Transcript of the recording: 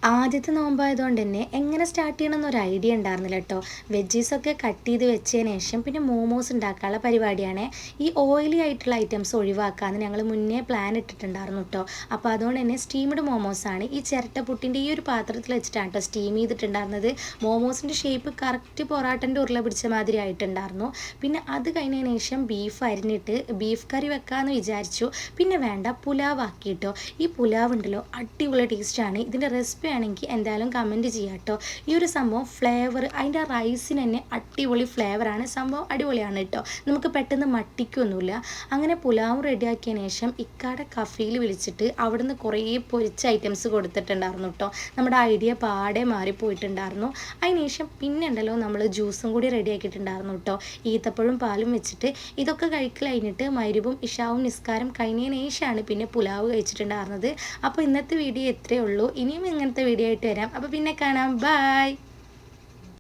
ആദ്യത്തെ നോമ്പായതുകൊണ്ട് തന്നെ എങ്ങനെ സ്റ്റാർട്ട് ചെയ്യണമെന്നൊരു ഐഡിയ ഉണ്ടായിരുന്നില്ല കേട്ടോ. വെജീസൊക്കെ കട്ട് ചെയ്ത് വെച്ചതിന് ശേഷം പിന്നെ മോമോസ് ഉണ്ടാക്കാനുള്ള പരിപാടിയാണ്. ഈ ഓയിലി ആയിട്ടുള്ള ഐറ്റംസ് ഒഴിവാക്കാമെന്ന് ഞങ്ങൾ മുന്നേ പ്ലാൻ ഇട്ടിട്ടുണ്ടായിരുന്നു കേട്ടോ. അപ്പോൾ അതുകൊണ്ട് തന്നെ സ്റ്റീംഡ് മോമോസാണ് ഈ ചിരട്ടപ്പുട്ടിൻ്റെ ഈ ഒരു പാത്രത്തിൽ വെച്ചിട്ടാണ് കേട്ടോ സ്റ്റീം ചെയ്തിട്ടുണ്ടായിരുന്നത്. മോമോസിൻ്റെ ഷേപ്പ് കറക്റ്റ് പൊറാട്ടൻ്റെ ഉരുള പിടിച്ച മാതിരി ആയിട്ടുണ്ടായിരുന്നു. പിന്നെ അത് കഴിഞ്ഞതിന് ശേഷം ബീഫ് അരിഞ്ഞിട്ട് ബീഫ് കറി വെക്കാമെന്ന് വിചാരിച്ചു. പിന്നെ വേണ്ട, പുലാവ് ആക്കിയിട്ടോ. ഈ പുലാവ് ഉണ്ടല്ലോ അടിപൊളി ടേസ്റ്റാണ്. ഇതിൻ്റെ റെസിപ്പി ആണെങ്കിൽ എന്തായാലും കമൻറ്റ് ചെയ്യാം കേട്ടോ. ഈ ഒരു സംഭവം ഫ്ലേവർ അതിൻ്റെ റൈസിന് തന്നെ അടിപൊളി ഫ്ലേവറാണ്. സംഭവം അടിപൊളിയാണ് കേട്ടോ. നമുക്ക് പെട്ടെന്ന് മട്ടിക്കൊന്നുമില്ല. അങ്ങനെ പുലാവും റെഡിയാക്കിയതിന് ശേഷം ഇക്കാടെ കഫയിൽ വിളിച്ചിട്ട് അവിടുന്ന് കുറേ പൊരിച്ച ഐറ്റംസ് കൊടുത്തിട്ടുണ്ടായിരുന്നു കേട്ടോ. നമ്മുടെ ഐഡിയ പാടെ മാറിപ്പോയിട്ടുണ്ടായിരുന്നു. അതിന് ശേഷം പിന്നെ ഉണ്ടല്ലോ നമ്മൾ ജ്യൂസും കൂടി റെഡിയാക്കിയിട്ടുണ്ടായിരുന്നു കേട്ടോ. ഈത്തപ്പഴവും പാലും വെച്ചിട്ട് ഇതൊക്കെ കഴിക്കൽ കഴിഞ്ഞിട്ട് മഗ്‌രിബും ഇശാവും നിസ്കാരം കഴിഞ്ഞതിന് ശേഷമാണ് പിന്നെ പുലാവ് കഴിച്ചിട്ടുണ്ടായിരുന്നത്. അപ്പോൾ ഇന്നത്തെ വീഡിയോ എത്രയേ ഉള്ളൂ. ഇനിയും ഇങ്ങനത്തെ വീഡിയോ ആയിട്ട് വരാം. അപ്പോൾ പിന്നെ കാണാം. ബൈ.